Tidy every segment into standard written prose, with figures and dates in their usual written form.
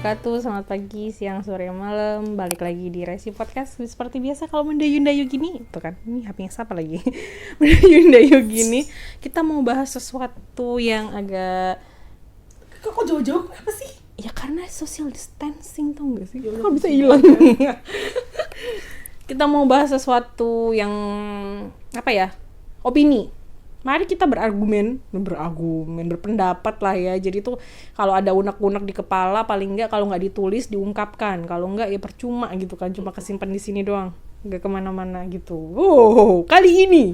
wabarakatuh. Selamat pagi, siang, sore, malam. Balik lagi di Resi Podcast. Seperti biasa kalau mendayu-dayu gini, tuh kan, ini HP-nya siapa lagi? Mendayu-dayu gini, kita mau bahas sesuatu yang agak... Kok jauh-jauh? Apa sih? Ya karena social distancing, tau gak sih? Kok bisa hilang? Kita mau bahas sesuatu yang, apa ya, opini. Mari kita berargumen, berpendapat lah ya. Jadi tuh kalau ada unek-unek di kepala, paling enggak kalau nggak ditulis diungkapkan. Kalau enggak ya percuma gitu kan, cuma kesimpan di sini doang, nggak kemana-mana gitu. Kali ini,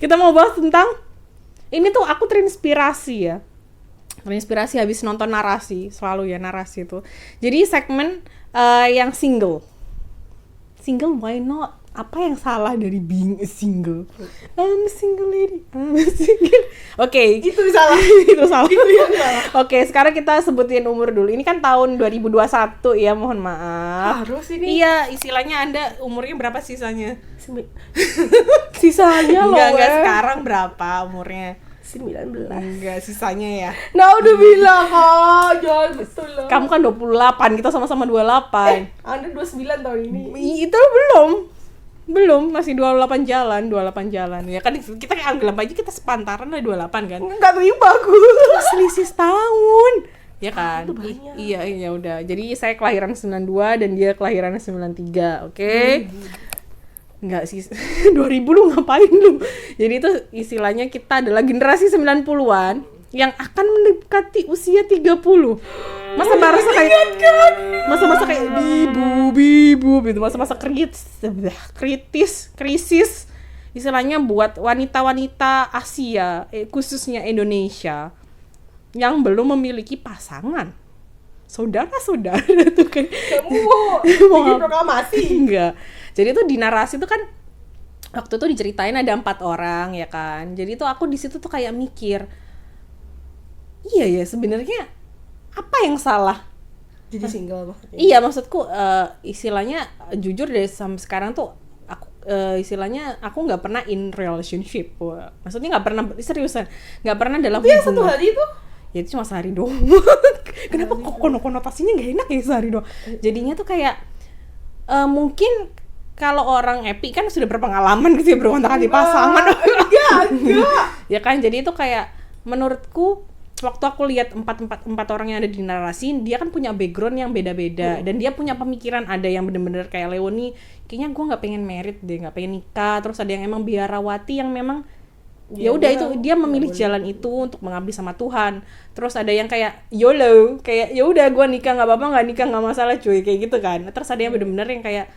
kita mau bahas tentang ini tuh aku terinspirasi habis nonton Narasi, selalu ya Narasi tuh. Jadi segmen yang single, why not? Apa yang salah dari being a single? I'm a single lady. Oke. Itu salah. Itu salah. Itu yang salah. Oke, sekarang kita sebutin umur dulu. Ini kan tahun 2021 ya, mohon maaf. Harus ini. Iya, istilahnya Anda umurnya berapa sisanya? Sisanya loh. Enggak sekarang berapa umurnya? 19. Enggak, sisanya ya. Nah, udah bilang kok, jangan betul lah. Kamu kan 28, kita sama-sama 28. Anda 29 tahun ini. Itu belum, masih 28 jalan. Ya kan kita anggap aja kita sepantaran lah 28 kan. Enggak terima aku. Selisih setahun. Ya kan? Itu banyak. Iya udah. Jadi saya kelahiran 92 dan dia kelahiran 93, oke? Enggak sih. 2000 lu ngapain lu? Jadi itu istilahnya kita adalah generasi 90-an yang akan mendekati usia 30. Masa-masa kayak bibu gitu, masa-masa krisis istilahnya buat wanita-wanita Asia, khususnya Indonesia yang belum memiliki pasangan. Saudara-saudara tuh kan. Kamu mau bikin proklamasi? Enggak. Jadi tuh di Narasi tuh kan waktu itu diceritain ada 4 orang ya kan. Jadi tuh aku di situ tuh kayak mikir, iya ya sebenarnya apa yang salah? Jadi single maksudnya. Iya, maksudku istilahnya jujur dari sampai sekarang tuh aku istilahnya aku nggak pernah in relationship. Maksudnya nggak pernah seriusan, nggak pernah dalam Tapi yang satu hari itu? Ya itu cuma sehari doang. Kenapa kok konotasinya nggak enak ya sehari doang? Jadinya tuh kayak mungkin kalau orang epi kan sudah berpengalaman gitu ya bergonta-ganti pasangan. Enggak. Ya kan, jadi itu kayak menurutku waktu aku lihat empat orang yang ada di Narasi, dia kan punya background yang beda-beda dan dia punya pemikiran. Ada yang bener-bener kayak Leoni, kayaknya gue nggak pengen married deh, nggak pengen nikah. Terus ada yang emang biarawati yang memang ya udah itu dia memilih jalan itu untuk mengabdi sama Tuhan. Terus ada yang kayak YOLO, kayak ya udah gue nikah nggak apa-apa, nggak nikah nggak masalah cuy, kayak gitu kan. Terus ada yang bener-bener yang kayak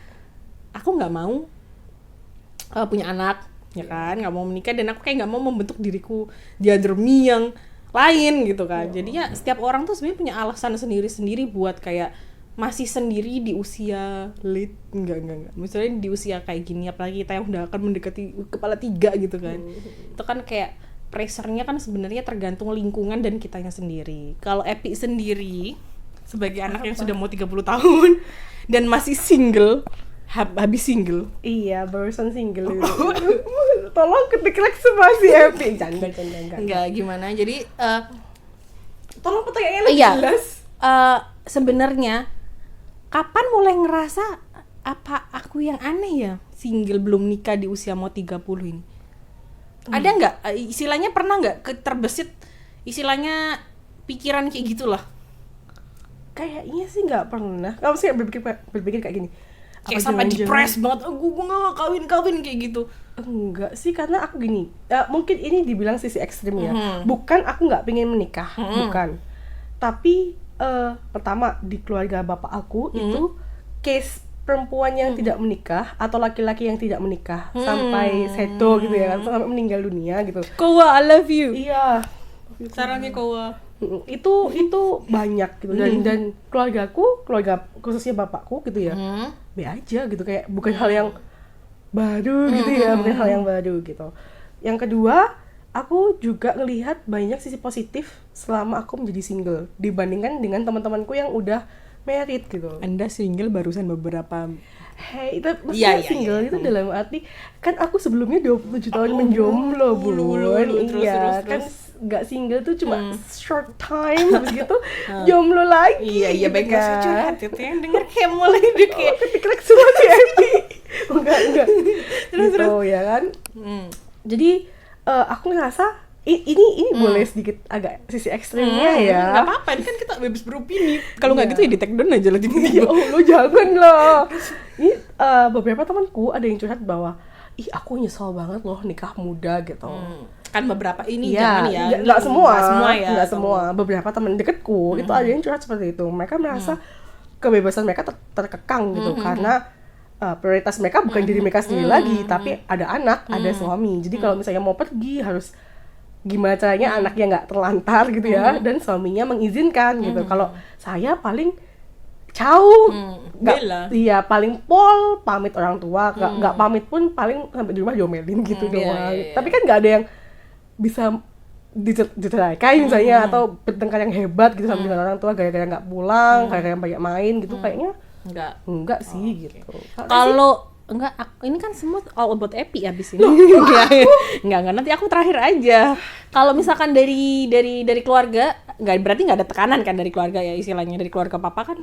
aku nggak mau punya anak, ya kan, nggak mau menikah dan aku kayak nggak mau membentuk diriku the other me yang lain gitu kan. Jadinya setiap orang tuh sebenarnya punya alasan sendiri-sendiri buat kayak masih sendiri di usia late, enggak. Misalnya di usia kayak gini, apalagi kita yang udah akan mendekati kepala 3 gitu kan. Itu kan kayak pressure-nya kan sebenarnya tergantung lingkungan dan kitanya sendiri. Kalau Epi sendiri sebagai anak yang sudah mau 30 tahun dan masih single, habis single. Iya, barusan single itu. Tolong ketik sama si Epi. Canda. Enggak, gimana? Jadi tolong pertanyaannya lebih jelas. Sebenarnya kapan mulai ngerasa apa aku yang aneh ya single belum nikah di usia mau 30 ini? Ada nggak istilahnya, pernah nggak terbesit istilahnya pikiran kayak gitulah? Kayaknya sih nggak pernah. Kamu sih berpikir kayak gini, kayak sampai depres banget, gue nggak kawin kayak gitu? Enggak sih, karena aku gini, mungkin ini dibilang sisi ekstrim ya. Bukan aku nggak pengen menikah, bukan. Tapi pertama di keluarga bapak aku itu case perempuan yang tidak menikah atau laki-laki yang tidak menikah sampai seto gitu ya, sampai meninggal dunia gitu. Kowa, I love you. Iya. Sarannya Kowa. Itu banyak gitu dan keluarga khususnya bapakku gitu ya. Be aja gitu, kayak bukan hal yang baru gitu ya, bukan hal yang baru gitu. Yang kedua, aku juga ngelihat banyak sisi positif selama aku menjadi single dibandingkan dengan teman-temanku yang udah married gitu. Anda single barusan beberapa. Hey, itu maksudnya single itu dalam arti kan aku sebelumnya 27 tahun menjomblo, Bun. Terus. Kan nggak single tuh cuma short time, habis gitu jomblo lagi. Iya, gitu baik gak usah curhat itu yang denger kayak mulai udah kayak ketik semua si Epi. enggak terus ya kan. Jadi aku ngerasa ini boleh sedikit agak sisi ekstrimnya ya. Nggak apa-apa, ini kan kita bebas beropini. Kalau nggak gitu ya di take down aja lah Ya tiba-tiba. Allah, jangan lah. Ini beberapa temanku ada yang curhat bahwa aku nyesel banget loh nikah muda gitu. Kan beberapa ini Iya, jangan ya. nggak semua ya. nggak semua. Beberapa teman deketku itu ada yang curhat seperti itu. Mereka merasa kebebasan mereka terkekang gitu karena prioritas mereka bukan diri mereka sendiri lagi, tapi ada anak, ada suami. Jadi kalau misalnya mau pergi harus gimana caranya anaknya nggak terlantar gitu ya, dan suaminya mengizinkan gitu. Kalau saya paling iya paling pol pamit orang tua, nggak pamit pun paling sampai di rumah diomelin gitu doang. Iya. Tapi kan nggak ada yang bisa diceraikan misalnya, atau bertengkar yang hebat gitu sama dengan orang tua gara-gara nggak pulang, gara-gara banyak main gitu. Kayaknya enggak sih gitu. Kalau ini kan semua all about Epi abis ini. Enggak, nanti aku terakhir aja. Kalau misalkan dari keluarga, berarti nggak ada tekanan kan dari keluarga ya, istilahnya dari keluarga papa kan.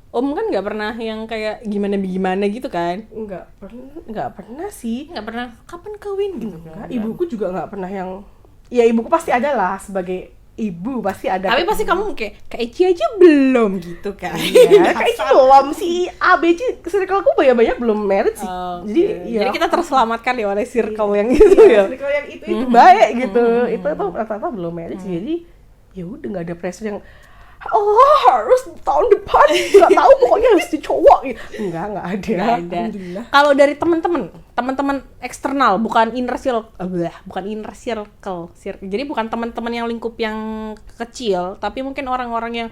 Om kan nggak pernah yang kayak gimana gitu kan? Nggak pernah sih. Nggak pernah. Kapan kawin gitu? Enggak. Ibuku juga nggak pernah yang, ya ibuku pasti ada lah sebagai ibu, pasti ada. Tapi pasti kamu kayak Eci aja belum gitu kan? Iya, kayak itu belum, si ABC circleku banyak belum married sih. Jadi kita terselamatkan ya oleh circle yang gitu ya. Circle yang itu baik gitu. Itu tuh rata-rata belum married sih. Jadi ya udah nggak ada pressure yang harus tahun depan nggak tahu pokoknya harus dicowok gitu. Nggak ada. Alhamdulillah. Kalau dari teman-teman eksternal, bukan inner circle. Jadi bukan teman-teman yang lingkup yang kecil, tapi mungkin orang-orang yang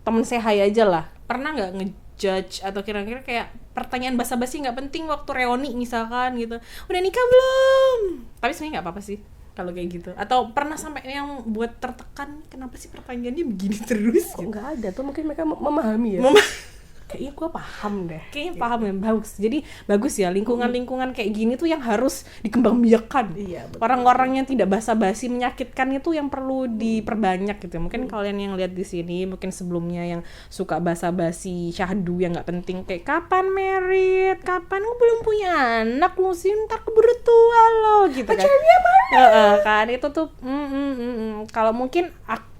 teman sehai aja lah. Pernah nggak ngejudge atau kira-kira kayak pertanyaan basa-basi nggak penting waktu reuni misalkan gitu, udah nikah belum? Tapi sebenarnya nggak apa-apa sih kalau kayak gitu. Atau pernah sampai yang buat tertekan, kenapa sih pertanyaannya begini terus? Kok nggak ada tuh, mungkin mereka memahami ya. Kayaknya gue paham deh. Kayaknya paham ya, bagus. Jadi bagus ya, lingkungan kayak gini tuh yang harus dikembangbiakan. Iya, betul. Orang-orang yang tidak basa-basi menyakitkan itu yang perlu diperbanyak gitu. Mungkin kalian yang lihat di sini, mungkin sebelumnya yang suka basa-basi syahdu yang nggak penting, kayak kapan married, kapan lu belum punya anak, lu sih ntar keburu tua lo gitu kan. Pacarnya mana? Kan itu tuh kalau mungkin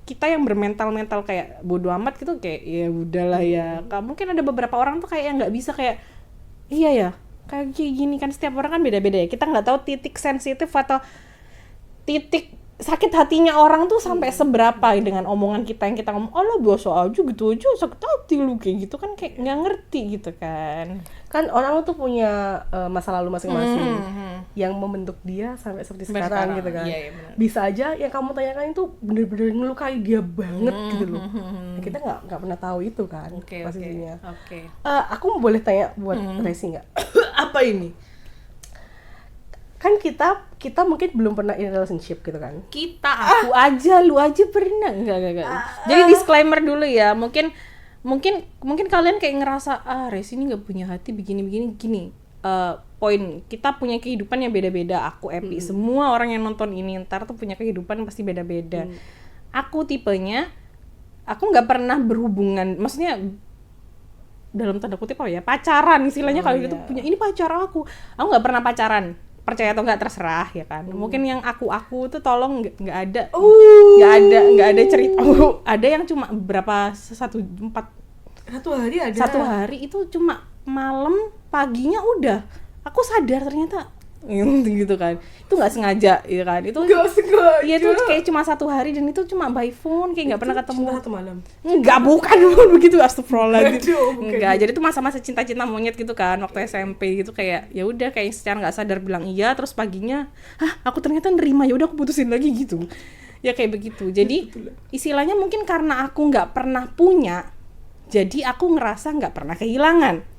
kita yang bermental kayak bodo amat gitu, kayak ya udahlah ya. Mungkin ada beberapa orang tuh kayak yang nggak bisa kayak iya ya kayak gini kan, setiap orang kan beda-beda ya. Kita nggak tahu titik sensitif atau titik sakit hatinya orang tuh sampai seberapa dengan omongan kita yang kita ngomong, oh lo biasa aja gitu aja sakit hati lu kayak gitu kan, kayak nggak ngerti gitu kan. Kan orang tuh punya masa lalu masing-masing yang membentuk dia sampai seperti sekarang gitu kan. Iya, bisa aja yang kamu tanyakan itu bener-bener melukai dia banget gitu loh. Kita nggak pernah tahu itu kan posisinya. Aku boleh tanya buat Resi nggak? Apa ini? Kan kita mungkin belum pernah in relationship gitu kan. Aku aja, lu aja pernah enggak. Jadi disclaimer dulu ya, mungkin kalian kayak ngerasa Resi ini nggak punya hati begini. Poin kita punya kehidupan yang beda-beda. Aku Epi, semua orang yang nonton ini ntar tuh punya kehidupan pasti beda-beda. Aku tipenya, aku nggak pernah berhubungan, maksudnya dalam tanda kutip pacaran istilahnya. Kalau gitu punya ini pacar aku nggak pernah pacaran. Percaya atau nggak terserah ya kan. Mungkin yang aku tuh tolong nggak ada cerita. Ada yang cuma berapa satu hari itu cuma malam, paginya udah aku sadar ternyata gitu kan. Itu nggak sengaja ya kan. Itu nggak sengaja. Iya, itu kayak cuma 1 hari dan itu cuma by phone, kayak nggak pernah ketemu. Satu malam. Enggak, bukan begitu, astagfirullah. Enggak, jadi itu masa-masa cinta-cinta monyet gitu kan, waktu SMP gitu, kayak ya udah kayak secara nggak sadar bilang iya, terus paginya aku ternyata nerima, ya udah aku putusin lagi gitu. Ya kayak begitu. Jadi istilahnya mungkin karena aku nggak pernah punya, jadi aku ngerasa nggak pernah kehilangan.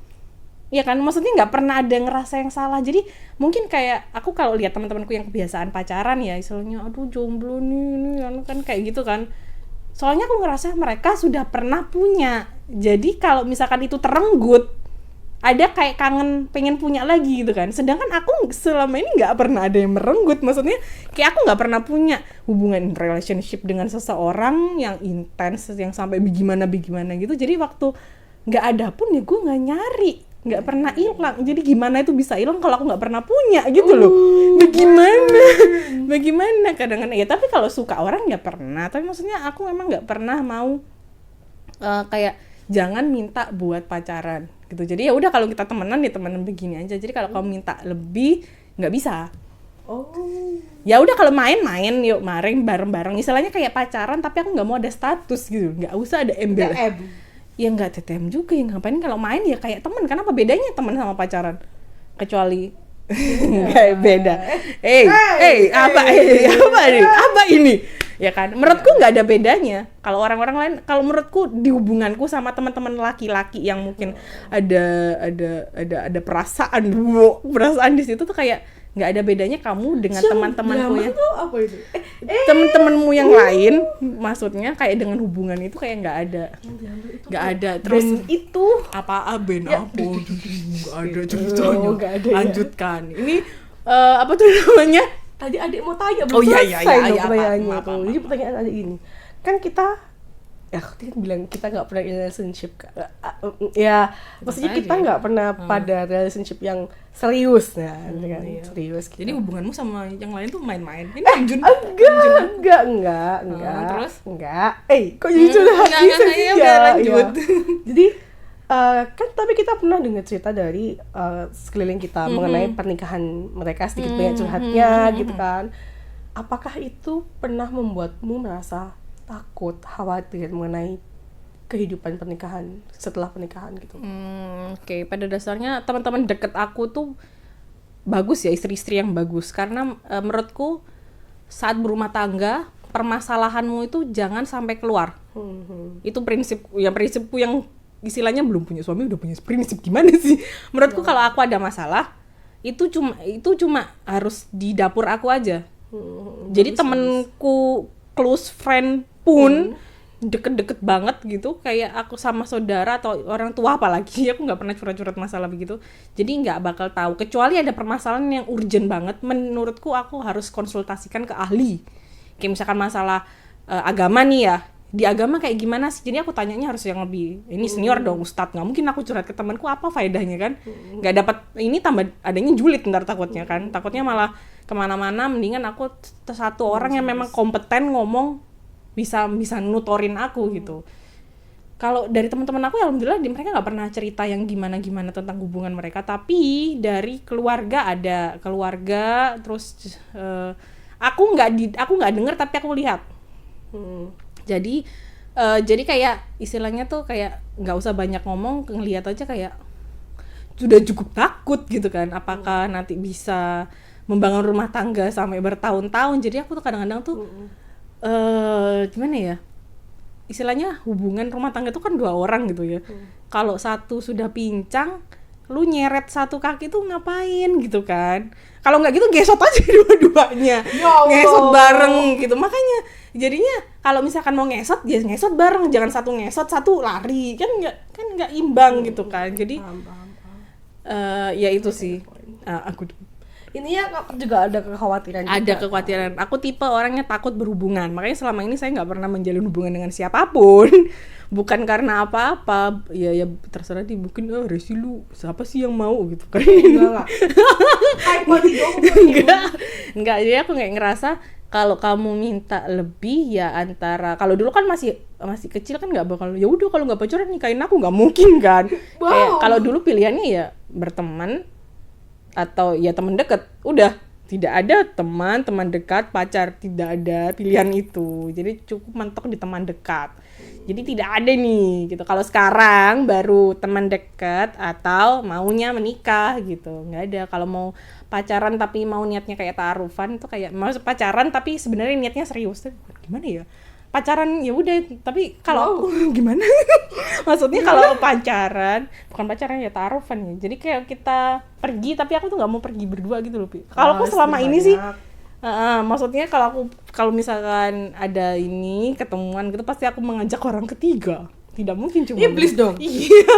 Ya kan, maksudnya nggak pernah ada ngerasa yang salah. Jadi mungkin kayak aku kalau lihat teman-temanku yang kebiasaan pacaran ya, istilahnya aduh jomblo nih kan kayak gitu kan. Soalnya aku ngerasa mereka sudah pernah punya. Jadi kalau misalkan itu terenggut, ada kayak kangen pengen punya lagi gitu kan. Sedangkan aku selama ini nggak pernah ada yang merenggut, maksudnya kayak aku nggak pernah punya hubungan relationship dengan seseorang yang intens yang sampai bagaimana gitu. Jadi waktu nggak ada pun ya gue nggak nyari, nggak pernah hilang. Jadi gimana itu bisa hilang kalau aku nggak pernah punya gitu loh. Bagaimana kadang-kadang ya, tapi kalau suka orang ya pernah, tapi maksudnya aku memang nggak pernah mau kayak jangan minta buat pacaran gitu. Jadi ya udah kalau kita temenan ya temenan begini aja. Jadi kalau kamu minta lebih nggak bisa. Ya udah kalau main-main yuk maring bareng-bareng. Istilahnya kayak pacaran tapi aku nggak mau ada status gitu. Nggak usah ada embel. Ya nggak TTM juga ya, ngapain kalau main ya kayak temen. Kan apa bedanya temen sama pacaran? Kecuali kayak beda. Apa ini? Ya kan, menurutku nggak ada bedanya. Kalau orang-orang lain, kalau menurutku di hubunganku sama teman-teman laki-laki yang mungkin ada perasaan di situ tuh kayak nggak ada bedanya kamu dengan teman-temanku yang apa itu? Teman-temanmu yang lain, maksudnya kayak dengan hubungan itu kayak nggak ada. Terus itu apa Ben ya. apa nggak ada ceritanya. Nggak ada, ya. Lanjutkan. Ini apa tuh namanya? Tadi adik mau tanya Oh iya pertanyaannya maaf. tuh. Jadi pertanyaan adik ini kan kita aku tadi bilang kita nggak pernah relationship ya maksudnya kita nggak pernah pada relationship yang serius kan Iya. serius gitu. Jadi hubunganmu sama yang lain tuh main-main. Ini enggak terus? enggak kok jadi curhat enggak, sih ya udah lanjut. Jadi kan tapi kita pernah dengar cerita dari sekeliling kita mengenai pernikahan mereka, sedikit banyak curhatnya gitu kan. Apakah itu pernah membuatmu merasa takut, khawatir mengenai kehidupan pernikahan setelah pernikahan gitu? Oke. Pada dasarnya teman-teman deket aku tuh bagus ya, istri-istri yang bagus. Karena menurutku saat berumah tangga permasalahanmu itu jangan sampai keluar. Itu prinsipku yang istilahnya belum punya suami udah punya prinsip gimana sih? Menurutku kalau aku ada masalah itu cuma harus di dapur aku aja. Jadi temenku close friend pun deket-deket banget gitu, kayak aku sama saudara atau orang tua apalagi, aku nggak pernah curhat-curhat masalah begitu. Jadi nggak bakal tahu, kecuali ada permasalahan yang urgent banget. Menurutku aku harus konsultasikan ke ahli. Kayak misalkan masalah agama nih ya. Di agama kayak gimana sih? Jadi aku tanyanya harus yang lebih ini senior dong, ustadz. Nggak mungkin aku curhat ke temanku, apa faedahnya kan? Nggak dapat ini, tambah adanya julid ntar takutnya kan? Takutnya malah kemana-mana. Mendingan aku satu orang yang memang kompeten ngomong, bisa nutorin aku gitu. Kalau dari teman-teman aku ya alhamdulillah mereka nggak pernah cerita yang gimana-gimana tentang hubungan mereka. Tapi dari keluarga ada keluarga, terus aku nggak dengar tapi aku lihat. Jadi kayak istilahnya tuh kayak nggak usah banyak ngomong, ngelihat aja kayak sudah cukup takut gitu kan. Apakah nanti bisa membangun rumah tangga sampai bertahun-tahun. Jadi aku tuh kadang-kadang tuh gimana ya? Istilahnya hubungan rumah tangga tuh kan 2 orang gitu ya. Kalau satu sudah pincang, lu nyeret satu kaki tuh ngapain gitu kan? Kalau nggak gitu gesot aja dua-duanya, ngesot bareng gitu. Makanya jadinya kalau misalkan mau ngesot, ya ngesot bareng, jangan satu ngesot satu lari, kan nggak imbang gitu kan. Jadi ya itu sih. Aku ini ya juga ada kekhawatiran. Ada kekhawatiran. Aku tipe orangnya takut berhubungan. Makanya selama ini saya nggak pernah menjalin hubungan dengan siapapun. Bukan karena apa-apa. Ya terserah di mungkin Resi lu siapa sih yang mau gitu kan. Enggak. Jadi aku kayak ngerasa kalau kamu minta lebih ya antara, kalau dulu kan masih kecil kan nggak bakal ya udah kalau nggak pacaran nikahin aku, nggak mungkin kan. Kayak kalau dulu pilihannya ya berteman atau ya teman dekat, udah tidak ada teman dekat, pacar, tidak ada pilihan itu. Jadi cukup mentok di teman dekat. Jadi tidak ada nih gitu. Kalau sekarang baru teman dekat atau maunya menikah gitu, nggak ada. Kalau mau pacaran tapi mau niatnya kayak taarufan itu kayak mau pacaran tapi sebenarnya niatnya serius, gimana ya? Pacaran ya udah, tapi kalau aku gimana? Maksudnya kalau pacaran, bukan pacaran ya taarufan ya. Jadi kayak kita pergi tapi aku tuh nggak mau pergi berdua gitu loh, Pi. Kalau aku selama ini sih maksudnya kalau misalkan ada ini ketemuan gitu pasti aku mengajak orang ketiga. Tidak mungkin cuma Iblis dong. Iya.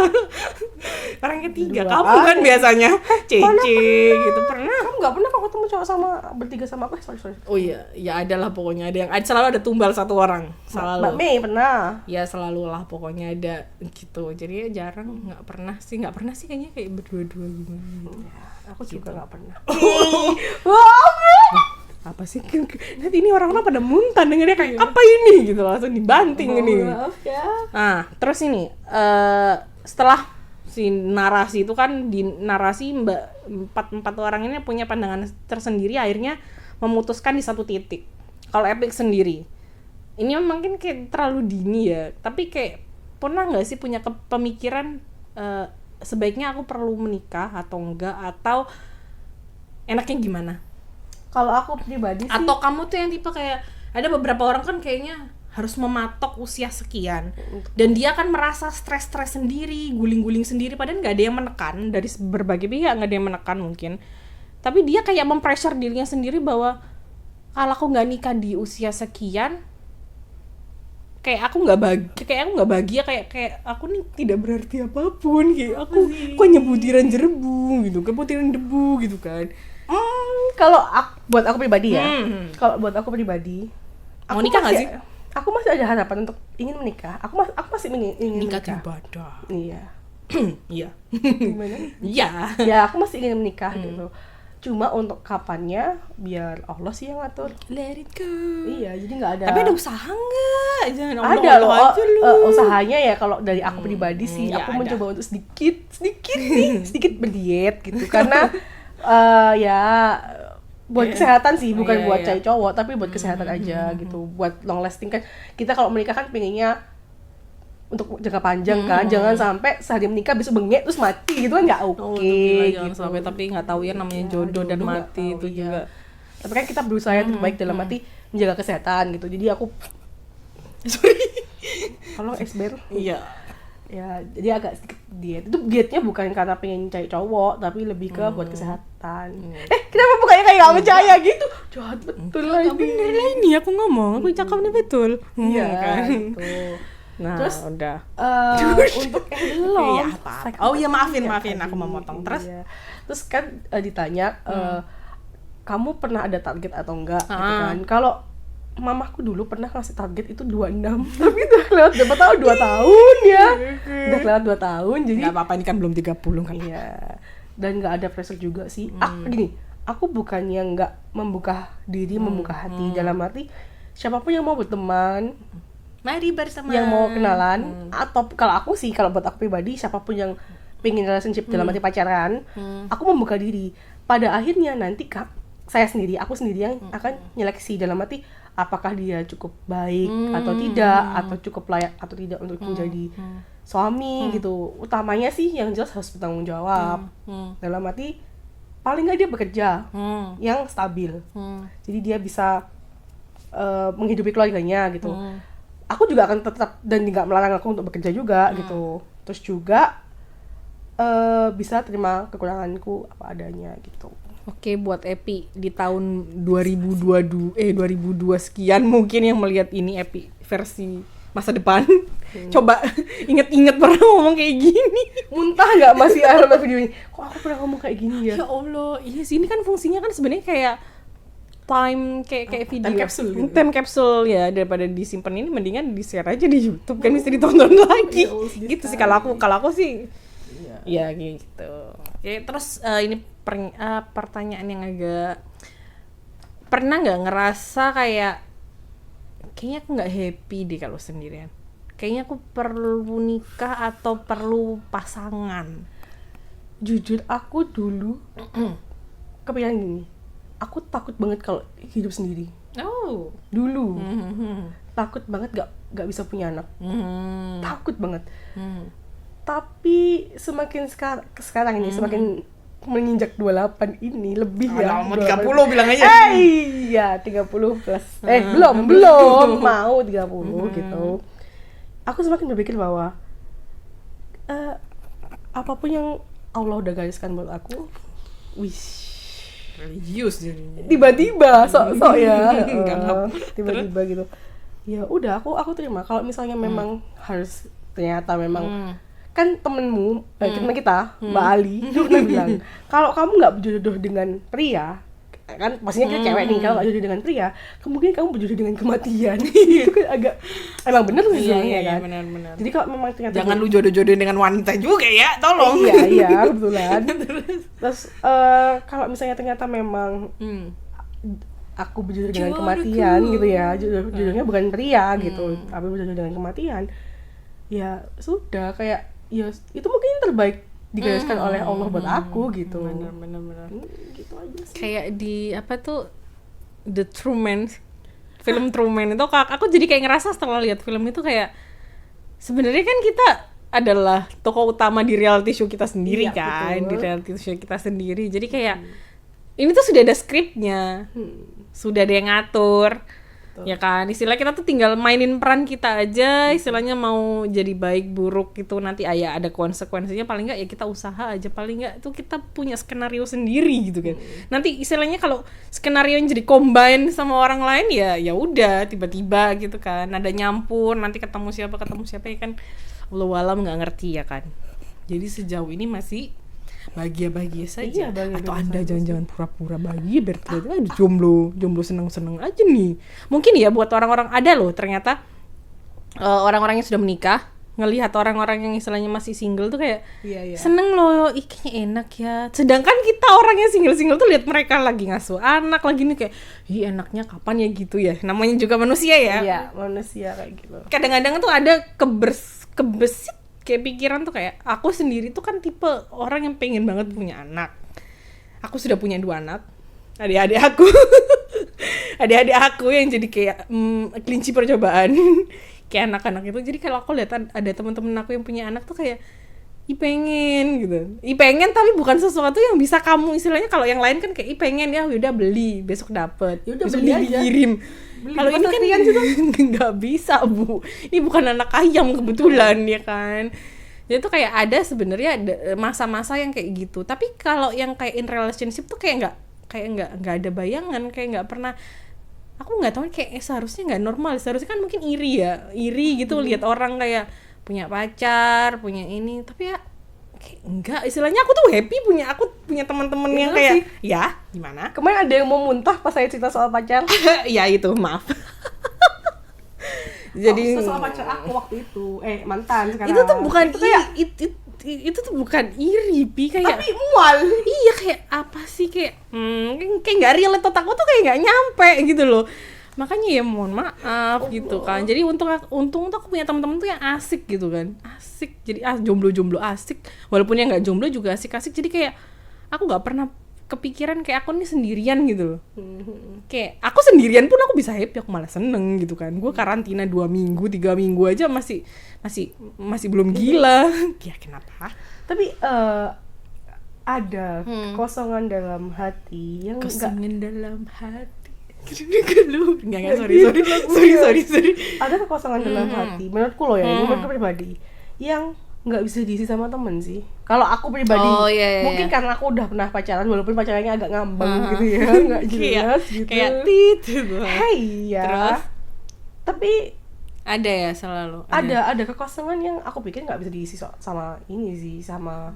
Orang ketiga. Dua Kamu kan biasanya Cece gitu. Pernah? Kamu nggak pernah kok ketemu cowok sama bertiga sama aku? Sorry. Oh iya, ya adalah pokoknya selalu ada tumbal satu orang. Mbak Selalu. Mei pernah. Ya selalu lah pokoknya ada gitu. Jadi ya jarang, nggak pernah sih kayaknya kayak berdua-dua gimana gitu. Ya, aku juga nggak pernah. Apa sih? Nanti ini orang-orang pada muntah dengernya kayak apa ini gitu, langsung dibanting ini. Maaf ya. Nah, terus ini setelah si narasi itu kan di narasi empat orang ini punya pandangan tersendiri, akhirnya memutuskan di satu titik. Kalau Epic sendiri, ini mungkin kayak terlalu dini ya, tapi kayak pernah nggak sih punya pemikiran sebaiknya aku perlu menikah atau enggak, atau enaknya gimana? Kalau aku pribadi sih, Atau kamu tuh yang tipe kayak ada beberapa orang kan kayaknya harus mematok usia sekian dan dia kan merasa stres sendiri, guling-guling sendiri, padahal nggak ada yang menekan dari berbagai pihak, nggak ada yang menekan mungkin, tapi dia kayak mempressure dirinya sendiri bahwa kalau aku nggak nikah di usia sekian kayak aku nggak bahagia, kayak aku nih tidak berarti apapun, kayak aku hanya butiran debu gitu, debu gitu kan. kalau buat aku pribadi ya, kalau buat aku pribadi, Mau nikah nggak sih? Aku masih ada harapan untuk ingin menikah. Aku masih ingin Nikah menikah. ibadah. Iya. Iya. Gimana? Iya. Ya, aku masih ingin menikah gitu. Cuma untuk kapannya biar Allah sih yang ngatur. Let it go. Iya, jadi nggak ada. Tapi ada usaha nggak? Jangan ada loh. aja lu. Usahanya ya kalau dari aku pribadi sih, ya aku ada. mencoba untuk sedikit berdiet gitu karena ya buat kesehatan sih, bukan buat cewek cowok, tapi buat kesehatan aja gitu, buat long lasting kan. Kita kalau menikah kan pengennya untuk jangka panjang kan, jangan sampai sehari menikah besok bengek terus mati gitu kan, nggak oke Jangan gitu. sampai, tapi nggak tahu ya namanya jodoh dan jodoh mati nggak itu tahu, juga. Tapi kan kita berusaha yang terbaik dalam arti menjaga kesehatan gitu. Jadi aku tolong esber. Iya. Ya, jadi agak sedikit diet. Itu dietnya bukan karena pengen cari cowok, tapi lebih ke buat kesehatan. Kenapa bukannya kayak gak percaya gitu? Jahat betul lah Bener ini. lah ini aku ngomong, aku cakap ini betul. Iya kan. gitu. Nah, Terus, udah. untuk belum. Iya, apa-apa. Oh iya, maafin aku memotong. Terus Iya. Terus kan ditanya kamu pernah ada target atau enggak gitu kan. Kalau mamaku dulu pernah ngasih target itu 26, tapi udah lewat berapa tahun? 2 tahun ya. Udah lewat 2 tahun, jadi nggak apa-apa, ini kan belum 30 kan. iya. Dan nggak ada pressure juga sih. Gini, aku bukannya nggak membuka diri, membuka hati, dalam arti siapapun yang mau berteman, Mari bersama. yang mau kenalan, atau kalau aku sih, kalau buat aku pribadi, siapapun yang pengen relationship dalam arti pacaran, aku membuka diri. Pada akhirnya nanti aku sendiri yang akan nyeleksi, dalam arti apakah dia cukup baik atau tidak, atau cukup layak atau tidak untuk menjadi suami gitu. Utamanya sih yang jelas harus bertanggung jawab. Dalam arti paling nggak dia bekerja yang stabil. Jadi dia bisa menghidupi keluarganya gitu. Aku juga akan tetap dan nggak melarang aku untuk bekerja juga gitu. Terus juga bisa terima kekuranganku apa adanya gitu. Oke, buat Epi di tahun 2002 sekian mungkin yang melihat ini Epi versi masa depan. Coba inget-inget pernah ngomong kayak gini. Muntah nggak masih ada video ini? Kok aku pernah ngomong kayak gini ya? Ya Allah, iya sih, ini kan fungsinya kan sebenarnya kayak kayak video time capsule ya, daripada disimpan ini mendingan di-share aja di YouTube kan, bisa ditonton lagi. Gitu sih kalau aku sih. Ya gitu. Oke, terus ini pertanyaan yang agak, pernah nggak ngerasa kayaknya aku nggak happy deh kalau sendirian, kayaknya aku perlu nikah atau perlu pasangan? Jujur aku dulu kepikiran gini, aku takut banget kalau hidup sendiri. Dulu takut banget gak bisa punya anak. Takut banget. Tapi semakin sekarang ini, semakin menginjak 28 ini lebih ya. Mau 30 bilang aja. Iya, 30 plus. Belum mau 30 gitu. Aku semakin berpikir bahwa apapun yang Allah udah gariskan buat aku, Religius jadinya. tiba-tiba sok ya. Tiba-tiba Tiba-tiba gitu. Ya udah, aku terima. Kalau misalnya memang harus ternyata memang kan temenmu, temen kita, Mbak Ali, itu pernah bilang, kalau kamu nggak berjodoh dengan pria, kan pastinya kita cewek nih, kalau nggak berjodoh dengan pria, kemungkinan kamu berjodoh dengan kematian. Itu kan agak, emang bener sih sebenarnya kan. Benar. Jadi kalau memang ternyata Jangan lu jodoh-jodohin dengan wanita juga ya, tolong. iya kebetulan. Terus kalau misalnya ternyata memang aku berjodoh dengan kematian gitu ya, jodohnya bukan pria gitu, tapi berjodoh dengan kematian, ya sudah, kayak ya itu mungkin yang terbaik digariskan oleh Allah buat aku gitu. Benar. Gitu aja sih. Kayak di apa tuh The Truman, film Truman itu aku jadi kayak ngerasa setelah lihat film itu kayak sebenarnya kan kita adalah tokoh utama di reality show kita sendiri, kan, betul. Di reality show kita sendiri. Jadi kayak ini tuh sudah ada skripnya, sudah ada yang ngatur. Ya kan, istilahnya kita tuh tinggal mainin peran kita aja, istilahnya mau jadi baik buruk gitu nanti ada konsekuensinya, paling nggak ya kita usaha aja, paling nggak itu kita punya skenario sendiri gitu kan. Nanti istilahnya kalau skenario yang jadi combine sama orang lain ya udah tiba-tiba gitu kan, ada nyampur, nanti ketemu siapa ya kan, Allahu alam nggak ngerti ya kan. Jadi sejauh ini masih bahagia saja. Atau Anda jangan-jangan pura-pura bahagia biar terlihat jomblo seneng-seneng aja nih. Mungkin ya buat orang-orang, ada loh ternyata orang-orang yang sudah menikah ngelihat orang-orang yang istilahnya masih single tuh kayak seneng loh, kayaknya enak ya. Sedangkan kita orang yang single tuh lihat mereka lagi ngasuh anak lagi nih kayak, enaknya kapan ya gitu ya. Namanya juga manusia ya. Iya, manusia kayak gitu. Kadang-kadang tuh ada kebesit kayak pikiran tuh kayak, aku sendiri tuh kan tipe orang yang pengen banget punya anak. Aku sudah punya 2 anak, adik-adik aku yang jadi kayak kelinci percobaan kayak anak-anak itu. Jadi kalau aku lihat ada teman-teman aku yang punya anak tuh kayak pengen tapi bukan sesuatu yang bisa kamu istilahnya, kalau yang lain kan kayak pengen ya udah beli besok dapet, besok dikirim. Kalau ini kan nggak bisa Bu, ini bukan anak ayam kebetulan ya kan. Jadi tuh kayak ada sebenarnya masa-masa yang kayak gitu. Tapi kalau yang kayak in relationship tuh kayak nggak ada bayangan, kayak nggak pernah. Aku nggak tahu kayak seharusnya nggak normal, seharusnya kan mungkin iri gitu lihat orang kayak punya pacar, punya ini, tapi ya kayak enggak, istilahnya aku tuh happy punya teman-teman yang kayak sih. Ya gimana, kemarin ada yang mau muntah pas saya cerita soal pacar. Ya itu maaf. Jadi soal pacar aku waktu itu mantan sekarang itu tuh bukan itu kayak itu tuh bukan iri, kayak tapi mual. Iya, kayak apa sih, kayak kayak nggak relate, otak aku tuh kayak nggak nyampe gitu loh. Makanya ya mohon maaf gitu kan. Jadi untung tuh aku punya teman-teman tuh yang asik gitu kan, asik. Jadi jomblo asik, walaupun yang nggak jomblo juga asik-asik. Jadi kayak aku nggak pernah kepikiran kayak aku nih sendirian gitu loh. Kayak aku sendirian pun aku bisa happy, aku malah seneng gitu kan. Gue karantina 2 minggu 3 minggu aja masih belum gila. Ya kenapa? Tapi ada kekosongan dalam hati yang dalam hati. Enggak, sorry. Ada kekosongan dalam hati, menurutku loh ya, menurutku pribadi, yang nggak bisa diisi sama temen sih. Kalau aku pribadi, mungkin karena aku udah pernah pacaran, walaupun pacarannya agak ngambang gitu ya, nggak jelas gitu. Kayak tit. Terus, tapi ada ya selalu. Ada kekosongan yang aku pikir nggak bisa diisi sama ini sih, sama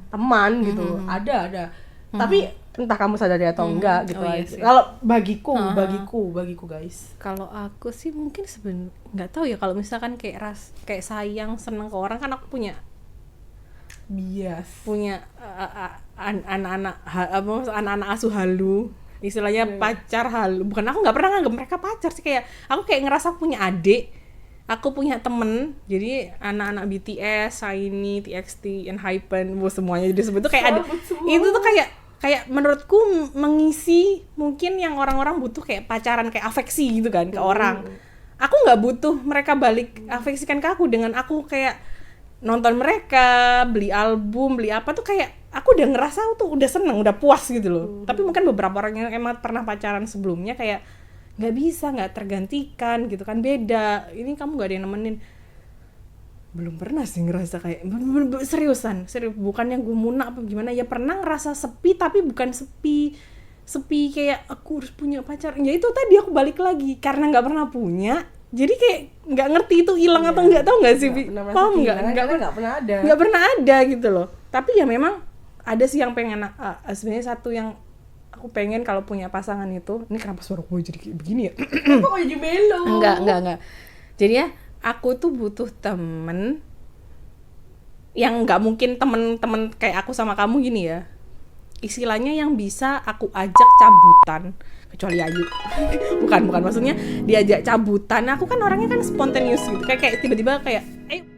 teman gitu. Ada. Tapi entah kamu sadari atau enggak gitu aja. Kalau bagiku guys. Kalau aku sih mungkin nggak tahu ya, kalau misalkan kayak sayang seneng ke orang, kan aku punya bias, punya anak-anak asuh halu, istilahnya pacar halu. Bukan, aku nggak pernah nganggap mereka pacar sih, kayak aku kayak ngerasa punya adik, aku punya temen. Jadi anak-anak BTS, SHINee, TXT, ENHYPEN, semuanya jadi sebut tuh kayak ada. Itu tuh kayak menurutku mengisi mungkin yang orang-orang butuh, kayak pacaran, kayak afeksi gitu kan ke orang. Aku nggak butuh mereka balik afeksikan ke aku dengan aku kayak nonton mereka, beli album, beli apa tuh, kayak aku udah ngerasa tuh udah seneng, udah puas gitu loh. Tapi mungkin beberapa orang yang emang pernah pacaran sebelumnya kayak nggak tergantikan gitu kan, beda. Ini kamu nggak ada yang nemenin. Belum pernah sih ngerasa kayak serius, bukan yang gue munak apa gimana ya, pernah ngerasa sepi, tapi bukan sepi kayak aku harus punya pacar. Ya itu tadi aku balik lagi karena nggak pernah punya, Jadi kayak nggak ngerti itu hilang atau nggak, tahu nggak sih? Paham nggak? Nggak pernah ada. Nggak pernah ada gitu loh. Tapi ya memang ada sih yang pengen, sebenarnya satu yang aku pengen kalau punya pasangan itu, ini kenapa suara gue jadi kayak begini ya? Kok jadi melo? Enggak. Jadi ya aku tuh butuh temen yang nggak mungkin temen-temen kayak aku sama kamu gini ya. Istilahnya yang bisa aku ajak cabutan, kecuali Ayu. bukan maksudnya diajak cabutan. Aku kan orangnya kan spontaneous gitu, kayak tiba-tiba kayak ayo